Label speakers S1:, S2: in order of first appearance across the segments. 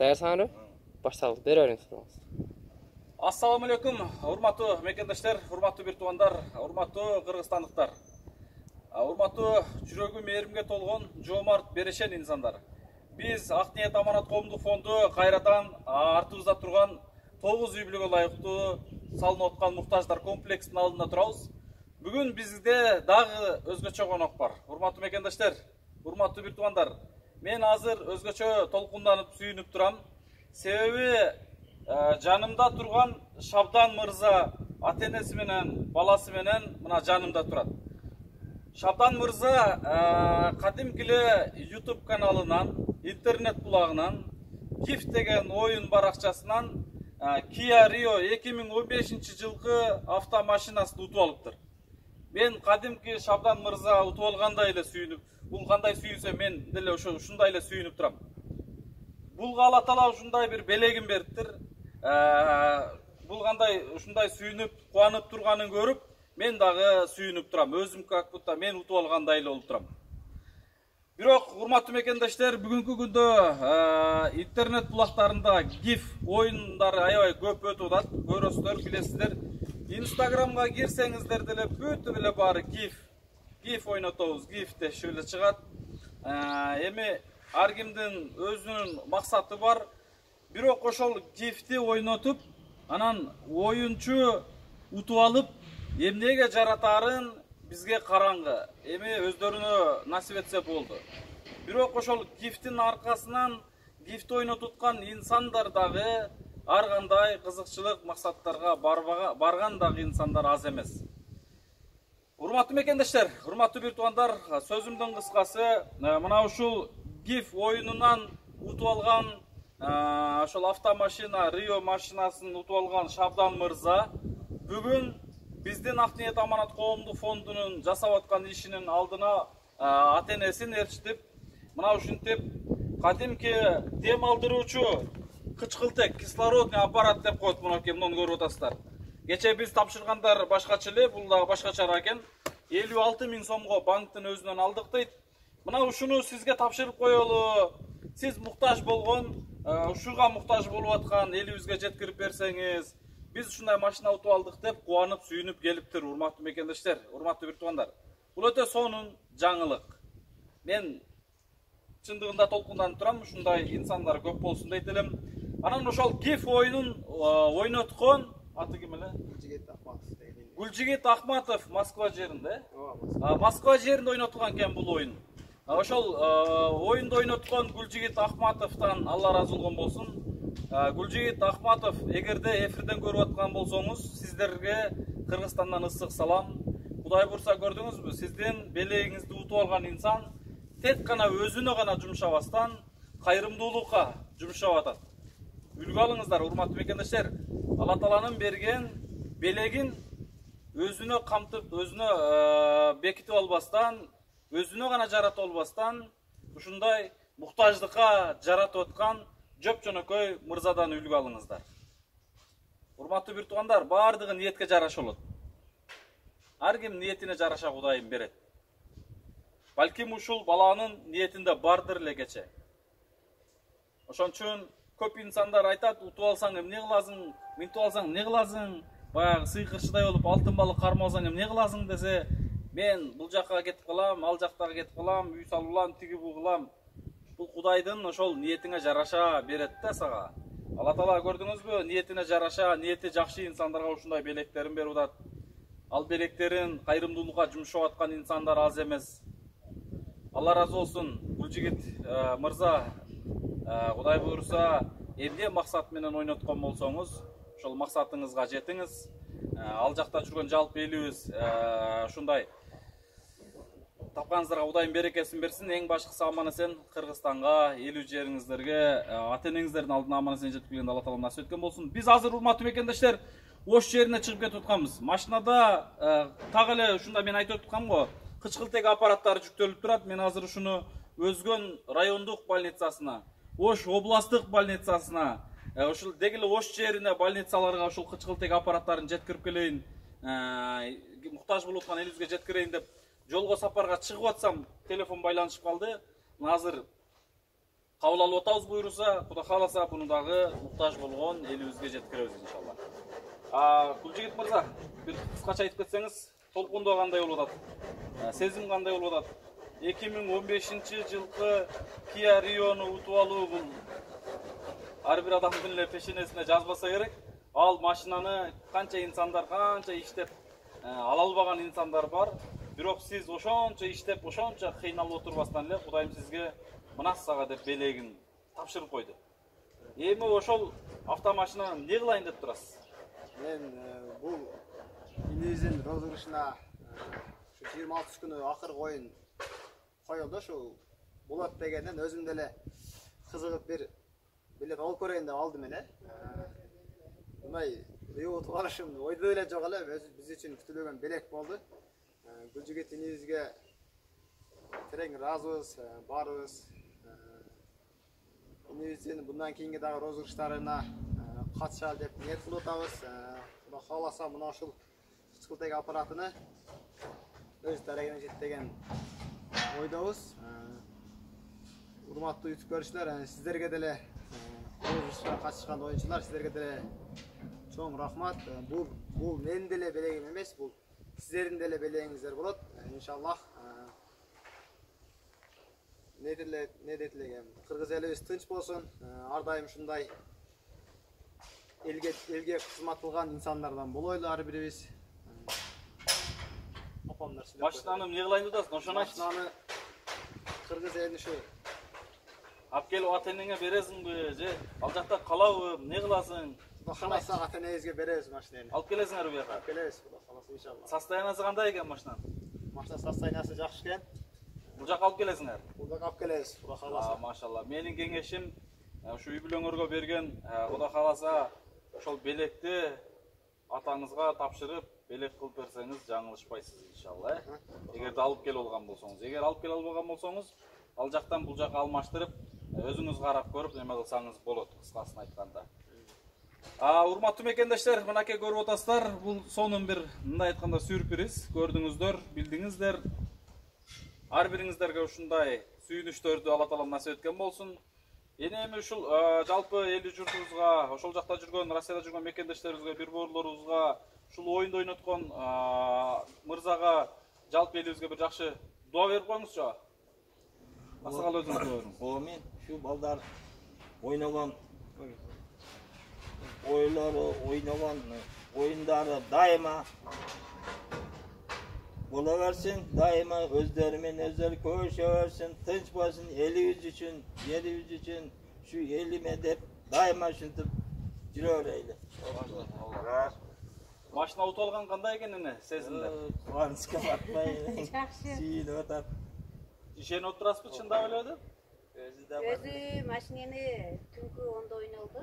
S1: Даярсыңарбы? Башталып бере бериңиз сурооңузду.
S2: Ассаламу алейкум, урматтуу мекендештер, урматтуу бир туугандар, урматтуу кыргызстандыктар. Урматтуу жүрөгү мээримге толгон жоомарт берешен инсандар. Биз Ак Ниет Аманат коомдук фонду кайрадан артыбызда турган 9 үй бүлөгө ылайыктуу салынып аткан муктаждар комплексинин алдында турабыз. Бүгүн бизде дагы өзгөчө конок бар. Урматтуу мекендештер, урматтуу бир туугандар, мен азыр өзгөчө толкунданып сүйүнүп турам. Себеби жанымда турган Шабдан мырза ата-энеси менен баласы менен мына жанымда турат. Шабдан мырза кадимки эле YouTube каналынан, интернет булагынан, GIF деген оюн баракчасынан Kia Rio 2015 жылкы автомашинасын утуп алыптыр. Мен кадимки Шабдан мырза утуп алгандай эле сүйүнүп, бул кандай сүйүнсө мен деле ушундай эле сүйүнүп турам. Булга Алла Таала ушундай бир белегин бериптир. Бул кандай ушундай сүйүнүп, кубанып турганын көрүп, мен дагы сүйүнүп турам. Өзүм как будто мен утуп алгандай эле болуп турам. Бирок, урматтуу мекендештер, бүгүнкү күндө интернет булактарында GIF оюндары аябай көп өтүп атат. Көрөсүздөр, билесиздер. Инстаграмга кирсеңиздер деле бүтүп эле баары GIF ойнотобуз, GIF дешип эле чыгат. Эми ар кимдин өзүнүн максаты бар. Бирок ошол GIF'ти ойнотуп, анан оюнчу утуп алып, эмнеге жаратаарын бизге караңгы. Эми өздөрүнө насип этсе болду. Бирок ошол GIF'тин аркасынан GIF'ти ойнотуп аткан инсандар дагы ар кандай кызыкчылык максаттарга барган дагы инсандар аз эмес. Урматтуу мекендештер, урматтуу бир туугандар, сөзүмдүн кыскасы, мына ушул GIF оюнунан утуп алган ошол автомашина, Rio машинасын утуп алган Шабдан мырза бүгүн биздин Ак Ниет Аманат коомдук фондунун жасап аткан ишинин алдына ата-энесин ээрчитип, мына ушинтип кадимки дем алдыруучу кычкылтек, кислородный аппарат деп коет, мынакей муну көрүп атасыздар. Кече биз тапшыргандар башкача эле, бул дагы башкачараак экен. 56 000 сомго банктын өзүнөн алдык дейт. Мына ушуну сизге тапшырып коелу. Сиз муктаж болгон, ушуга муктаж болуп аткан элибизге жеткирип берсеңиз, биз ушундай машина утуп алдык деп кубанып, сүйүнүп келиптир, урматтуу мекендештер, урматтуу бир туугандар. Бул өтө сонун жаңылык. Мен чындыгында толкунданып турам, ушундай инсандар көп болсун дейт элем. Анан ошол GIF оюнун ойноткон аты ким эле? Гүлжигит Ахматов Москва жеринде. Москва жеринде ойнотулган экен бул оюн. Ошол оюнду ойноткон Гүлжигит Ахматовтан Алла разы болсун. Гүлжигит Ахматов, эгерде эфирден көрүп аткан болсоңуз, сиздерге Кыргызстандан ысык салам. Кудай бурса, көрдүңүзбү? Сиздин белегиңизди утуп алган инсан тек гана өзүнө гана жумшабастан кайрымдуулукка жумшап атат. Үлгү алыңыздар, урматтуу мекендештер. Алла Тааланын берген белегин өзүнө камтып, өзүнө бекитип албастан, өзүнө гана жаратып албастан, ушундай муктаждыкка жаратып аткан жоп-жөнөкөй мырзадан үлгү алыңыздар. Урматтуу бир туугандар, баардыгы ниетке жараша болот. Ар ким ниетине жараша Кудайым берет. Балким ушул баланын ниетинде бардыр эле кече. Ошон үчүн көп инсандар айтат, утуп алсаң эмне кыласың, мынтип алсаң эмне кыласың, баягы сыйкырчыдай болуп алтын балык кармап алсаң эмне кыласың десе, мен бул жакка кетип калам, ал жактага кетип калам, үй салып алам, тиги бул кылам. Бул Кудайдын ошол ниетиңе жараша берет да сага. Алла Таала, көрдүңүзбү, ниетине жараша, ниети жакшы инсандарга ушундай белектерин берип атат. Ал белектерин кайрымдуулукка жумшап аткан инсандар аз эмес. Алла разы болсун, Гүлжигит мырза, Кудай буйруса, эмне максат менен ойноткон болсоңуз, ошол максатыңызга жетиңиз. Ал жакта жүргөн жалпы элибиз ушундай тапканыңыздарга Кудайым берекесин берсин. Эң башкысы аман-эсен Кыргызстанга, элүү жериңиздерге, ата-энеңиздердин алдына аман-эсен жетип келгенде Алла Таала насип эткен болсун. Биз азыр, урматтуу мекендештер, Ош жерине чыгып кетип атканбыз. Машинада так эле ушунда мен айтып аткам го, кычкылтек аппараттары жүктөлүп турат. Мен азыр ушуну Өзгөн райондук больницасына, Ош областтык больницасына, ушул дегеле Ош жерине больницаларга ушул кычкылтек аппараттарын жеткирип келейин, муктаж болуп аткан элибизге жеткирейин деп жолго сапарга чыгып атсам, телефон байланышып калды. Азыр кабыл алып атабыз буйруса, Кудай кааласа буну дагы муктаж болгон элибизге жеткиребиз иншалла. Кул жигит мырза, бир кыскача айтып кетсеңиз, толкундоо кандай болуп атат? Сезим кандай болуп атат? 2015-жылкы Kia Rio'ну утуп алуу бул ар бир адамдын эле пешенесине жазбаса керек. Ал машинаны канча инсандар, канча иштеп ала албаган инсандар бар. Бирок сиз ошончо иштеп, ошончо кыйналып отурбастан эле Кудайым сизге мына сага деп белегин тапшырып койду. Эми ошол автомашинаны эмне кылайын деп турасыз?
S3: Мен бул инизин розыгрышына ушу 26 күнү акыркы оюн коюлду. Ушул болот дегенден өзүм деле кызыгып бир билет алып көрөйүн деп алдым эле. Мындай Рио утулышым ойдо эле жок эле, биз үчүн күтүлгөн белек болду. Гүл жигит инибизге терең ыраазыбыз, баарыбыз. Инибиздин bundan кийинки дагы розыгрыштарына катышалы деп ниет кылып атабыз. Кудай кааласа мына ушул кычкылтек аппаратыны өз дарегине жеткирген ойдобуз. Урматтуу YouTube көрүүчүлөр, сиздерге деле розыгрышка катышкан оюнчулар, сиздерге деле чоң рахмат. Бул менин деле белегим эмес, бул сиздердин деле белегиңиздер болот. Иншаллах. Не детилеген кыргыз элибиз тынч болсун. Ар дайым ушундай элге кызмат кылган инсандардан болойлу ар бирибиз. Апамдар сүйлөп.
S2: Машинаны эмне кылайын деп атасың? Ошону айтчы.
S3: Машинаны кыргыз элине ушу
S2: алып келип ата-энеңе бересиңби же ал жакта калабы? Эмне кыласың?
S3: Кудай кааласа ата-энебизге беребиз машинаны.
S2: Алып келесиңер буяка?
S3: Алып келебиз, Кудай кааласа иншалла.
S2: Состояниясы кандай экен машинанын?
S3: Машина состояниясы жакшы экен.
S2: Бул жака алып келесиңер?
S3: Бул жака алып келебиз, Кудай кааласа.
S2: Машалла. Менин кеңешим ушу үй бүлөңөргө берген Кудай кааласа ошол белекти атаңызга тапшырып, белек кылып берсеңиз жаңылышпайсыз иншалла. Эгерде алып келип алган болсоңуз, эгер алып келип албаган болсоңуз, ал жактан бул жака алмаштырып, өзүңүз карап көрүп неме кылсаңыз болот, кыскасын айтканда. Урматтуу мекендештер, мынакей көрүп атасыздар, бул сонун бир мындай айтканда сюрприз, көрдүңүздөр, билдиңиздер. Ар бириңиздерге ушундай сүйүнүчтөрдү Алла таалам насип эткен болсун. Эми ушул жалпы эл журтубузга, ошол жакта жүргөн, Россияда жүргөн мекендештерибизге, бир боорлорубузга, ушул оюнду ойноткон мырзага, жалпы элибизге бир жакшы дуа берип коюңузчу. Асагал өзүңүз дуа бериңиз.
S4: Амин. Şu балдар ойногон ойногон оюндары дайыма бола берсин, дайыма өздөрү менен өздөрү көрүшө берсин, тынч болсун, элибиз үчүн, жерибиз үчүн, şu элиме деп дайыма ушинтип жүрө берели.
S2: Машина утуп алган кандай экен эне сезимде?
S4: Кубанычка батпай.
S5: Жакшы.
S4: Сүйүнүп атат.
S2: Ишенип отурасызбы чындап эле деп?
S5: Өзү машинени түнкү 10-да ойнолду.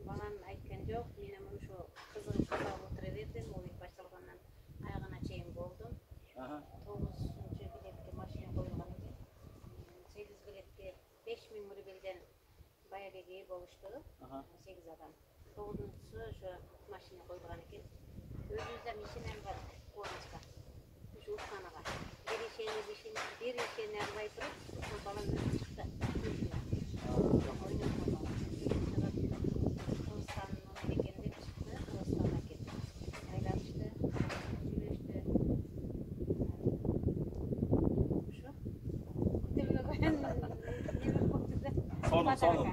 S5: Маған айткан жок, мен ушу кызыгып карап отура бердим, оюн башталгандан аягына чейин болдум. 9-чу билетке машина коюлган экен. 8 билетке 5000 рубльден баягы ээ болушту. 8 адам. 9-чусу ошо машина коюлган экен. Өзүбүздө ишенем бар кубанычка. Ушу утканага. Bir işeni arabaya durup, o falan çıktı. Kılıçdan'ın ona geldiğinde çıktı, Kılıçdan'a gitti. Aylamıştı, yürüyüştü. Şu.
S2: Сонун.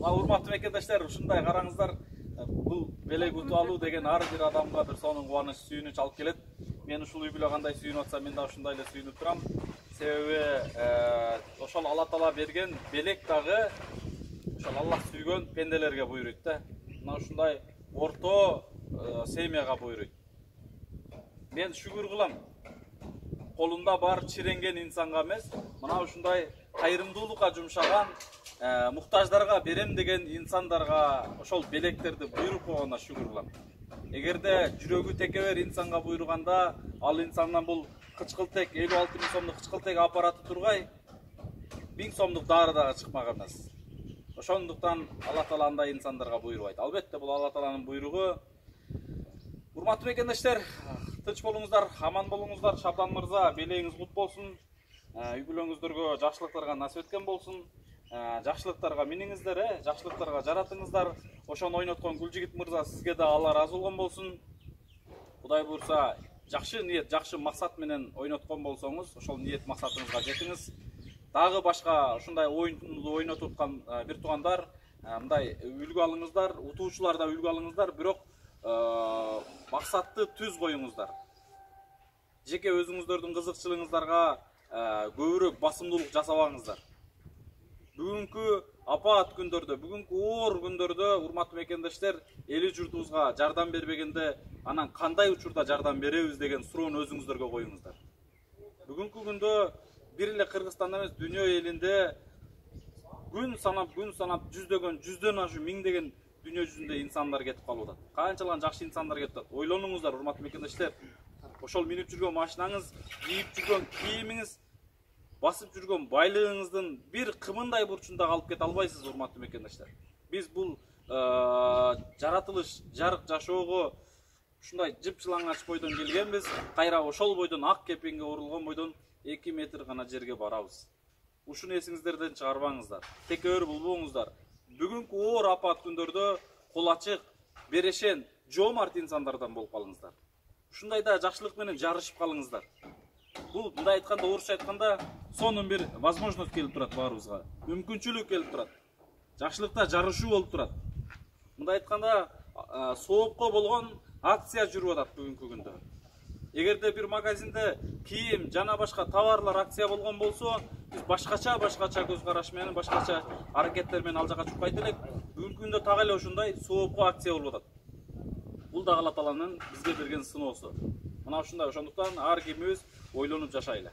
S2: Урматтуу мекендештер, ушундай караңыздар, бул белек утуп алуу деген ар бир адамга бир сонун кубаныч, сүйүнүч алып келет. Мен ушул үй бүлө кандай сүйүнүп атсам, мен да ушундай эле сүйүнүп турам. Себеби ошол Алла таала берген белек дагы ошол Аллах сүйгөн пенделерге буйруйт да. Мына ушундай орто семьяга буйруйт. Мен шүгүр кылам. Колунда бар чиренген инсанга эмес, мына ушундай кайрымдуулукка жумшаган, муктаждарга берем деген инсандарга ошол белектерди буйруп койгонуна шүгүр кылам. Эгерде жүрөгү текебер инсанга буйруганда, ал инсандан бул кычкылтек 56 000 сомдук кычкылтек аппараты тургай 1000 сомдук дары дагы чыкмаган эмес. Ошондуктан Алла таала андай инсандарга буйрубайт. Албетте бул Алла тааланын буйругу. Урматтуу мекендештер, тынч болуңуздар, аман болуңуздар. Шабдан мырза, белегиңиз кут болсун. үй бүлөңүздөргө жакшылыктарга насип эткен болсун. Жакшылыктарга миниңиздер, жакшылыктарга жаратыңыздар. Ошону ойноткон Гүлжигит мырза сизге да Алла ыраазы болгон болсун. Кудай буйрса, жакшы ниет, жакшы максат менен ойноткон болсоңуз, ошол ниет максатыңызга жетиңиз. Дагы башка ушундай оюнду ойнотуп аткан бир туугандар, мындай үлгү алыңыздар, утуучулар да үлгү алыңыздар, бирок максатты түз коюңуздар. Жеке өзүңүздөрдүн кызыкчылыгыңыздарга көбүрөөк басымдуулук жасабаңыздар. Бүгүнкү апаат күндөрдө, бүгүнкү оор күндөрдө урматтуу мекендештер, эли журтубузга жардам бербегенде, анан кандай учурда жардам беребиз деген суроону өзүңүздөргө коюңуздар. Бүгүнкү күндө бир эле Кыргызстанда эмес, дүйнө элинде күн санап жүздөн ашуун миңдеген дүйнө жүзүндө инсандар кетип калып атат. Канчалык жакшы инсандар кетип атат. Ойлонуңуздар, урматтуу мекендештер. Ошол минип жүргөн машинаңыз, кийип жүргөн кийимиңиз, басып жүргөн байлыгыңыздын бир кымындай бурчунда калып кете албайсыз, урматтуу мекендештер. Биз бул жаратылыш, жарык жашоого ушундай жыпчылаңач бойдон келгенбиз. Кайра ошол бойдон ак кепенге урулган бойдон 2 метр гана жерге барабыз. Ушуну эсиңиздерден чыгарбаңыздар. Текөөр болбоңуздар. Бүгүнкү оор апат күндөрдө кол ачык, берешен, жоомарт инсандардан болуп калыңыздар. Ушундайда жакшылык менен жарышып калыңыздар. Бул мындай айтканда, орусча айтканда, сонун бир возможность келип турат баарыбызга. Мүмкүнчүлүк келип турат. Жакшылыкта жарышуу болуп турат. Мындай айтканда, соопко болгон акция жүрүп атат бүгүнкү күндө. Эгерде бир магазинде кийим жана башка товарлар акция болгон болсо, биз башкача көз караш менен, башкача аракеттер менен ал жака чукпайт элек. Бүгүнкү күндө так эле ушундай соопко акция болуп атат. Бул да Алла Тааланын бизге берген сыноосу. Мына ушундай, ошондуктан ар кимибиз ойлонуп жашайлы.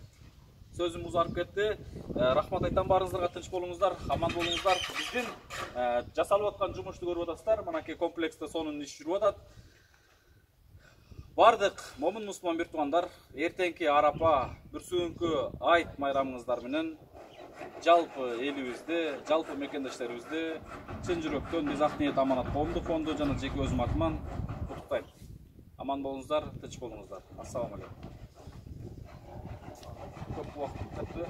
S2: Сөзүм узарып кетти. Рахмат айтам баарыңыздарга, тынч болуңуздар, аман болуңуздар. Биздин жасалып аткан жумушту көрүп атасыздар. Мынакей комплекста сонун иш жүрүп атат. Бардык момун мусулман бир туугандар, эртеңки арапа, бүрсүгүнкү айт майрамыңыздар менен жалпы элибизди, жалпы мекендештерибизди чын жүрөктөн биз Ак ниет аманат коомдук фонду жана жеке өзүм атыман куттуктайм. Аман болуңуздар, тынч болуңуздар. Ассаламу алейкум. Көп убакыт өттү.